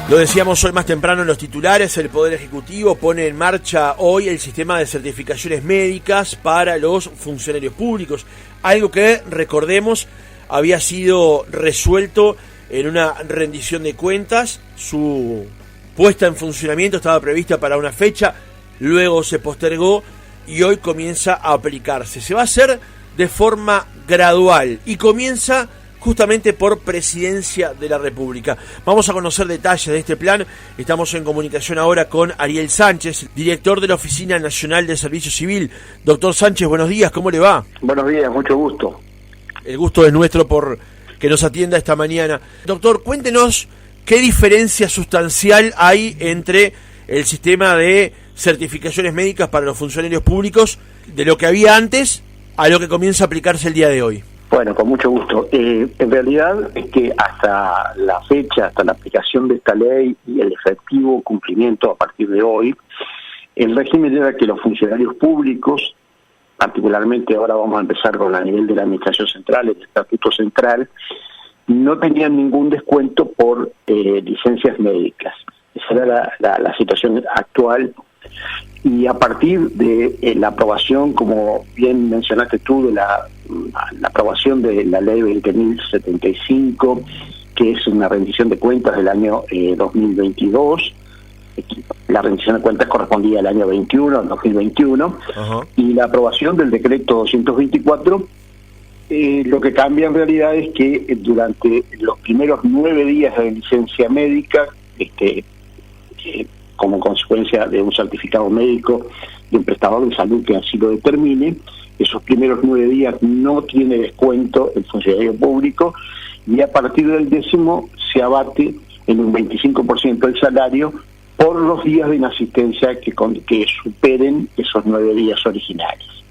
Lo decíamos hoy más temprano en los titulares, el Poder Ejecutivo pone en marcha hoy el sistema de certificaciones médicas para los funcionarios públicos, algo que, recordemos, había sido resuelto en una rendición de cuentas. Su puesta en funcionamiento estaba prevista para una fecha, luego se postergó y hoy comienza a aplicarse. Se va a hacer de forma gradual y comienza justamente por Presidencia de la República. Vamos a conocer detalles de este plan. Estamos en comunicación ahora con Ariel Sánchez, director de la Oficina Nacional de Servicio Civil. Doctor Sánchez, buenos días, ¿cómo le va? Buenos días, mucho gusto. El gusto es nuestro por que nos atienda esta mañana. Doctor, cuéntenos qué diferencia sustancial hay entre el sistema de certificaciones médicas para los funcionarios públicos de lo que había antes a lo que comienza a aplicarse el día de hoy. Bueno, con mucho gusto. En realidad es que hasta la fecha, hasta la aplicación de esta ley y el efectivo cumplimiento a partir de hoy, el régimen era que los funcionarios públicos, particularmente ahora vamos a empezar con a nivel de la Administración Central, el Estatuto Central, no tenían ningún descuento por licencias médicas. Esa era la situación actual. Y a partir de la aprobación, como bien mencionaste tú, de la aprobación de la ley 20.075, que es una rendición de cuentas del año 2022, la rendición de cuentas correspondía al año 2021, y la aprobación del decreto 224, lo que cambia en realidad es que durante los primeros 9 días de licencia médica, como consecuencia de un certificado médico de un prestador de salud que así lo determine, esos primeros 9 días no tiene descuento el funcionario público, y a partir del 10º se abate en un 25% el salario por los días de inasistencia que superen esos 9 días originarios.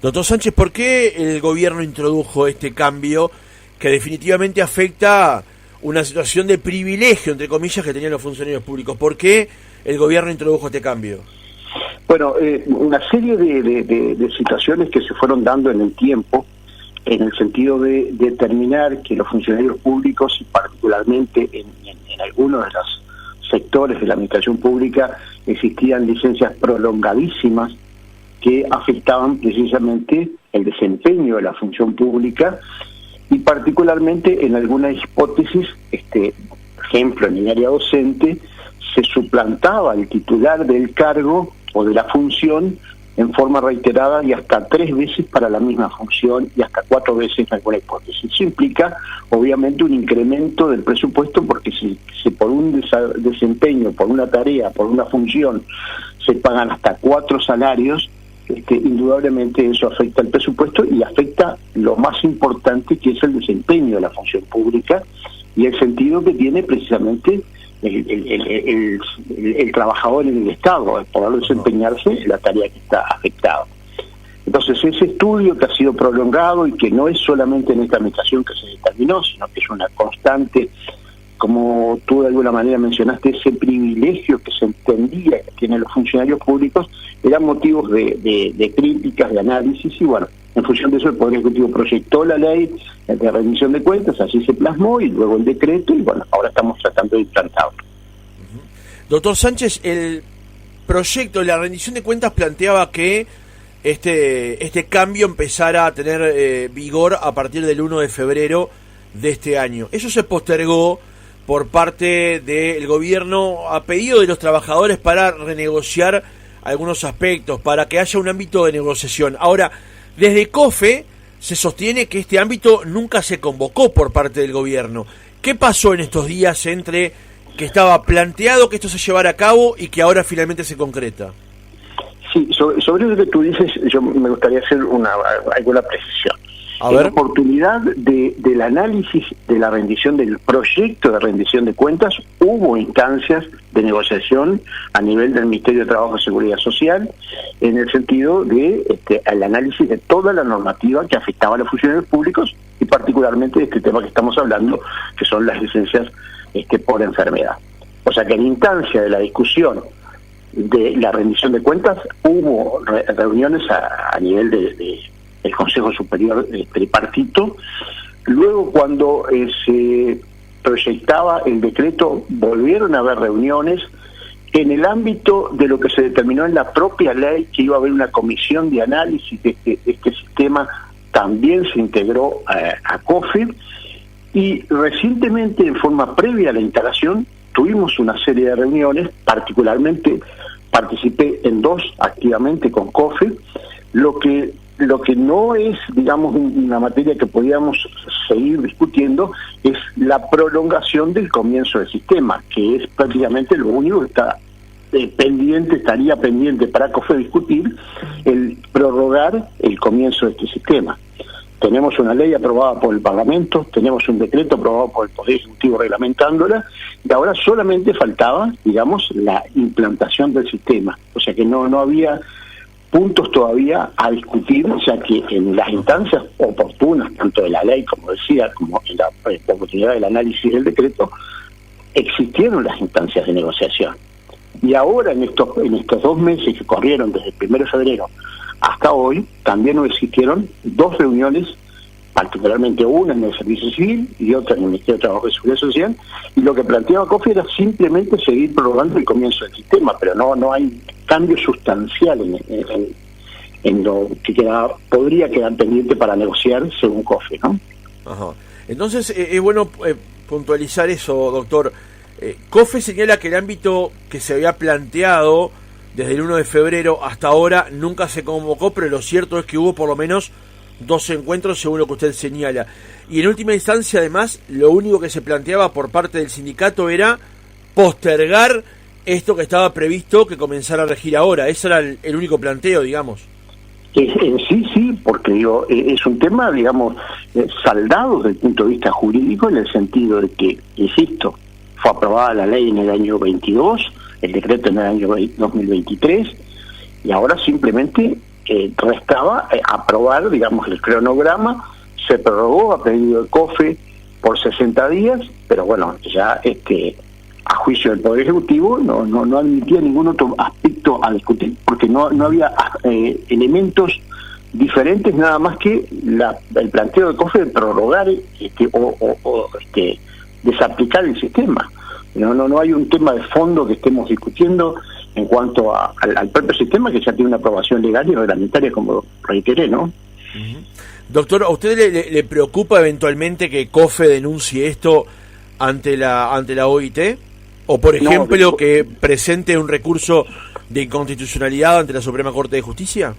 Doctor Sánchez, ¿por qué el gobierno introdujo este cambio que definitivamente afecta una situación de privilegio, entre comillas, que tenían los funcionarios públicos? ¿Por qué el gobierno introdujo este cambio? Bueno, una serie de situaciones que se fueron dando en el tiempo, en el sentido de determinar que los funcionarios públicos, y particularmente en algunos de los sectores de la administración pública, existían licencias prolongadísimas que afectaban precisamente el desempeño de la función pública, y particularmente en algunas hipótesis, ejemplo, en el área docente, se suplantaba el titular del cargo o de la función en forma reiterada y hasta 3 veces para la misma función y hasta 4 veces en alguna hipótesis. Eso implica, obviamente, un incremento del presupuesto, porque si por un desempeño, por una tarea, por una función, se pagan hasta 4 salarios, indudablemente eso afecta el presupuesto y afecta lo más importante, que es el desempeño de la función pública y el sentido que tiene precisamente el trabajador en el Estado, el poder desempeñarse en la tarea que está afectada. Entonces, ese estudio que ha sido prolongado y que no es solamente en esta administración que se determinó, sino que es una constante, como tú de alguna manera mencionaste, ese privilegio que se entendía que tienen los funcionarios públicos, eran motivos de críticas, de análisis, y bueno, en función de eso el Poder Ejecutivo proyectó la ley de rendición de cuentas, así se plasmó, y luego el decreto, y bueno, ahora estamos tratando de implantarlo. Doctor Sánchez, el proyecto de la rendición de cuentas planteaba que este cambio empezara a tener vigor a partir del 1 de febrero de este año. Eso se postergó por parte del gobierno a pedido de los trabajadores para renegociar algunos aspectos, para que haya un ámbito de negociación. Ahora, desde COFE se sostiene que este ámbito nunca se convocó por parte del gobierno. ¿Qué pasó en estos días entre que estaba planteado que esto se llevara a cabo y que ahora finalmente se concreta? Sí, sobre lo que tú dices, yo me gustaría hacer alguna precisión. En la oportunidad del análisis de la rendición del proyecto de rendición de cuentas, hubo instancias de negociación a nivel del Ministerio de Trabajo y Seguridad Social, en el sentido de el análisis de toda la normativa que afectaba a los funcionarios públicos, y particularmente de este tema que estamos hablando, que son las licencias por enfermedad. O sea que en instancia de la discusión de la rendición de cuentas hubo reuniones a nivel del Consejo Superior Tripartito. Luego, cuando se proyectaba el decreto, volvieron a haber reuniones. En el ámbito de lo que se determinó en la propia ley, que iba a haber una comisión de análisis de este sistema, también se integró a COFE, y recientemente, en forma previa a la instalación, tuvimos una serie de reuniones. Particularmente participé en 2 activamente con COFE. Lo que no es, digamos, una materia que podíamos seguir discutiendo es la prolongación del comienzo del sistema, que es prácticamente lo único que está estaría pendiente para COFE discutir, el prorrogar el comienzo de este sistema. Tenemos una ley aprobada por el Parlamento, tenemos un decreto aprobado por el Poder Ejecutivo reglamentándola, y ahora solamente faltaba, digamos, la implantación del sistema. O sea que no había puntos todavía a discutir, o sea que en las instancias oportunas, tanto de la ley, como decía, como en la oportunidad del análisis del decreto, existieron las instancias de negociación. Y ahora, en estos 2 meses que corrieron desde el 1 de febrero hasta hoy, también existieron 2 reuniones, particularmente una en el Servicio Civil y otra en el Ministerio de Trabajo y Seguridad Social, y lo que planteaba COFE era simplemente seguir prorrogando el comienzo del sistema, pero no hay cambio sustancial en lo que podría quedar pendiente para negociar según COFE, ¿no? Ajá. Entonces, es bueno puntualizar eso, doctor. COFE señala que el ámbito que se había planteado desde el 1 de febrero hasta ahora nunca se convocó, pero lo cierto es que hubo por lo menos 2 encuentros, según lo que usted señala. Y en última instancia, además, lo único que se planteaba por parte del sindicato era postergar esto que estaba previsto que comenzara a regir ahora. Ese era el único planteo, digamos. Sí, porque digo, es un tema, digamos, saldado desde el punto de vista jurídico, en el sentido de que, insisto, fue aprobada la ley en el año 22, el decreto en el año 2023, y ahora simplemente restaba aprobar, digamos, el cronograma. Se prorrogó a pedido de COFE por 60 días, pero bueno, ya a juicio del Poder Ejecutivo no admitía ningún otro aspecto a discutir, porque no había elementos diferentes, nada más que el planteo de COFE de prorrogar desaplicar el sistema. No hay un tema de fondo que estemos discutiendo en cuanto al propio sistema, que ya tiene una aprobación legal y reglamentaria, como reiteré, ¿no? Uh-huh. Doctor, ¿a usted le preocupa eventualmente que COFE denuncie esto ante la OIT? ¿O, por ejemplo, que presente un recurso de inconstitucionalidad ante la Suprema Corte de Justicia?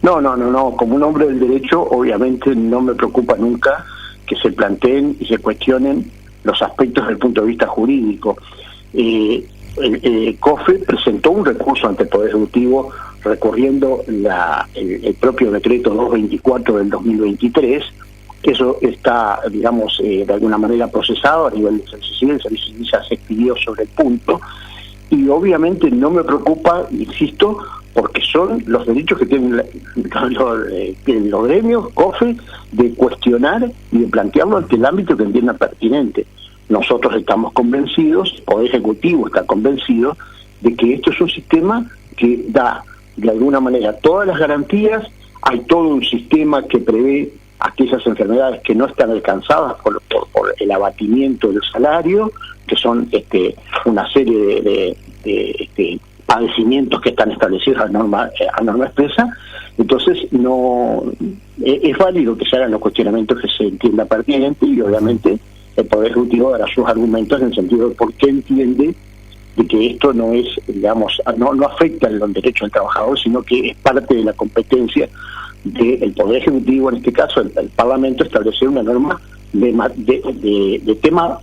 No. Como un hombre del derecho, obviamente no me preocupa nunca que se planteen y se cuestionen los aspectos desde el punto de vista jurídico. COFE presentó un recurso ante el Poder Ejecutivo recurriendo el propio decreto 224 del 2023. Eso está, digamos, de alguna manera procesado a nivel del Servicio Civil. El Servicio Civil ya se expidió sobre el punto, y obviamente no me preocupa, insisto, porque son los derechos que tienen los gremios, COFE, de cuestionar y de plantearlo ante el ámbito que entienda pertinente. Nosotros estamos convencidos, el Poder Ejecutivo está convencido de que esto es un sistema que da, de alguna manera, todas las garantías. Hay todo un sistema que prevé aquellas enfermedades que no están alcanzadas por el abatimiento del salario, que son una serie de padecimientos que están establecidos a norma expresa. Entonces es válido que se hagan los cuestionamientos que se entienda pertinente, y obviamente el Poder Ejecutivo dará sus argumentos en el sentido de por qué entiende de que esto no es, digamos, no afecta los derechos del trabajador, sino que es parte de la competencia del Poder Ejecutivo, en este caso el Parlamento, establecer una norma de tema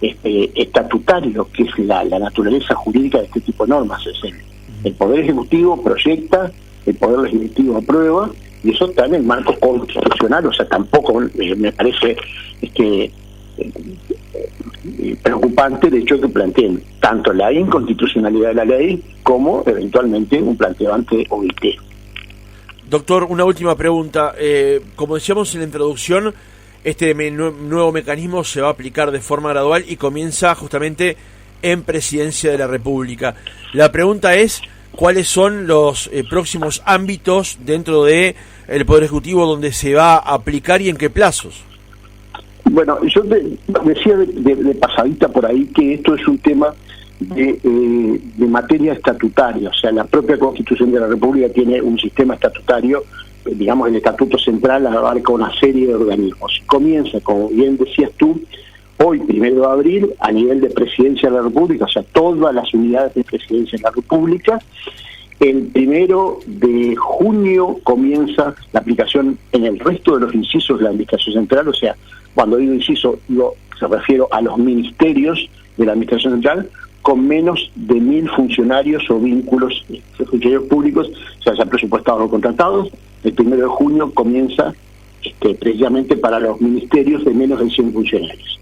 estatutario, que es la naturaleza jurídica de este tipo de normas. Es el Poder Ejecutivo proyecta, el Poder Legislativo aprueba, y eso está en el marco constitucional. O sea, tampoco me parece preocupante el hecho que planteen tanto la inconstitucionalidad de la ley como eventualmente un planteo ante OIT. Doctor, una última pregunta. Como decíamos en la introducción, este nuevo mecanismo se va a aplicar de forma gradual y comienza justamente en Presidencia de la República. La pregunta es, ¿cuáles son los próximos ámbitos dentro de el Poder Ejecutivo donde se va a aplicar y en qué plazos? Bueno, yo decía de pasadita por ahí que esto es un tema de materia estatutaria, o sea, la propia Constitución de la República tiene un sistema estatutario, digamos, el Estatuto Central abarca una serie de organismos. Comienza, como bien decías tú, hoy, 1 de abril, a nivel de Presidencia de la República, o sea, todas las unidades de Presidencia de la República. El 1 de junio comienza la aplicación en el resto de los incisos de la Administración Central, o sea, cuando digo inciso, se refiero a los ministerios de la Administración Central, con menos de 1.000 funcionarios o vínculos, funcionarios públicos, ya sean presupuestados o contratados. El 1 de junio comienza precisamente para los ministerios de menos de 100 funcionarios.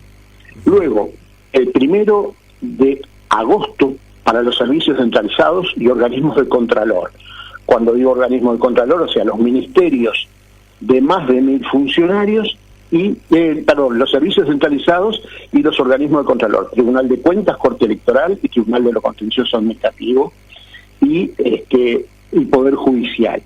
Luego, el 1 de agosto, para los servicios centralizados y organismos de contralor. Cuando digo organismos de contralor, o sea, los ministerios de más de 1.000 funcionarios y los servicios centralizados y los organismos de contralor, Tribunal de Cuentas, Corte Electoral y Tribunal de lo Contencioso Administrativo y Poder Judicial,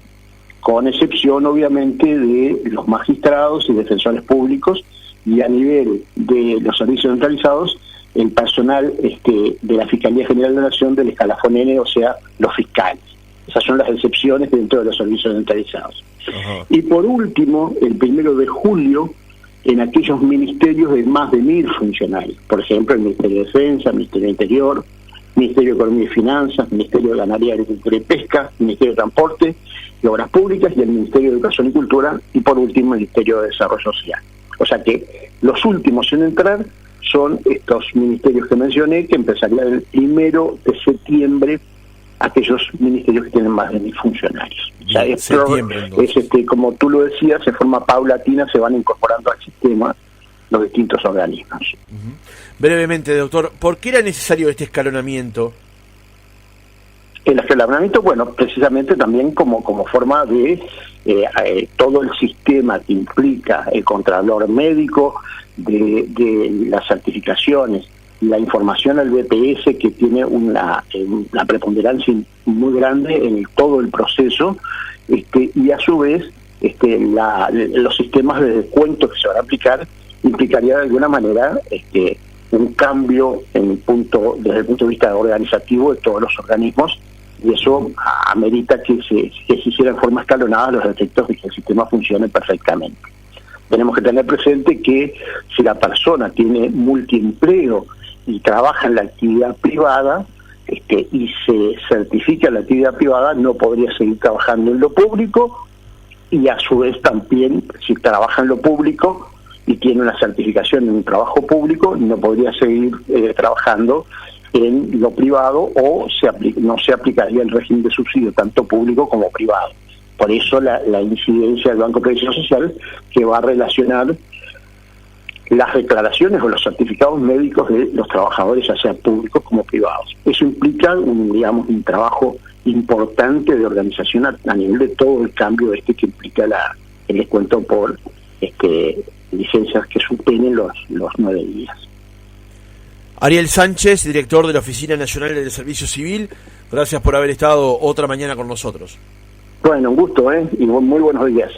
con excepción obviamente de los magistrados y defensores públicos, y a nivel de los servicios centralizados el personal de la Fiscalía General de la Nación del escalafón N, o sea, los fiscales. Esas son las excepciones dentro de los servicios centralizados. Ajá. Y por último, el 1 de julio, en aquellos ministerios de más de 1.000 funcionarios, por ejemplo, el Ministerio de Defensa, el Ministerio de Interior, Ministerio de Economía y Finanzas, Ministerio de Ganadería, Agricultura y Pesca, Ministerio de Transporte y Obras Públicas y el Ministerio de Educación y Cultura, y por último el Ministerio de Desarrollo Social. O sea que los últimos en entrar son estos ministerios que mencioné, que empezarían el 1 de septiembre, aquellos ministerios que tienen más de 1.000 funcionarios. O sea, como tú lo decías, de forma paulatina se van incorporando al sistema los distintos organismos. Uh-huh. Brevemente, doctor, ¿por qué era necesario este escalonamiento? El escalonamiento, bueno, precisamente también como forma de todo el sistema que implica el contralor médico, de las certificaciones, la información al BPS, que tiene una preponderancia muy grande en todo el proceso, y a su vez los sistemas de descuento que se van a aplicar implicaría de alguna manera un cambio desde el punto de vista organizativo de todos los organismos, y eso amerita que se hiciera en forma escalonada los efectos de que el sistema funcione perfectamente. Tenemos que tener presente que si la persona tiene multiempleo y trabaja en la actividad privada y se certifica en la actividad privada, no podría seguir trabajando en lo público, y a su vez también si trabaja en lo público y tiene una certificación en un trabajo público, no podría seguir trabajando en lo privado, o no se aplicaría el régimen de subsidio tanto público como privado. Por eso la incidencia del Banco de Previsión Social, que va a relacionar las declaraciones o los certificados médicos de los trabajadores, ya sean públicos como privados. Eso implica un trabajo importante de organización a nivel de todo el cambio que implica el descuento por licencias que superen los 9 días. Ariel Sánchez, director de la Oficina Nacional del Servicio Civil, gracias por haber estado otra mañana con nosotros. Bueno, un gusto, y muy buenos días.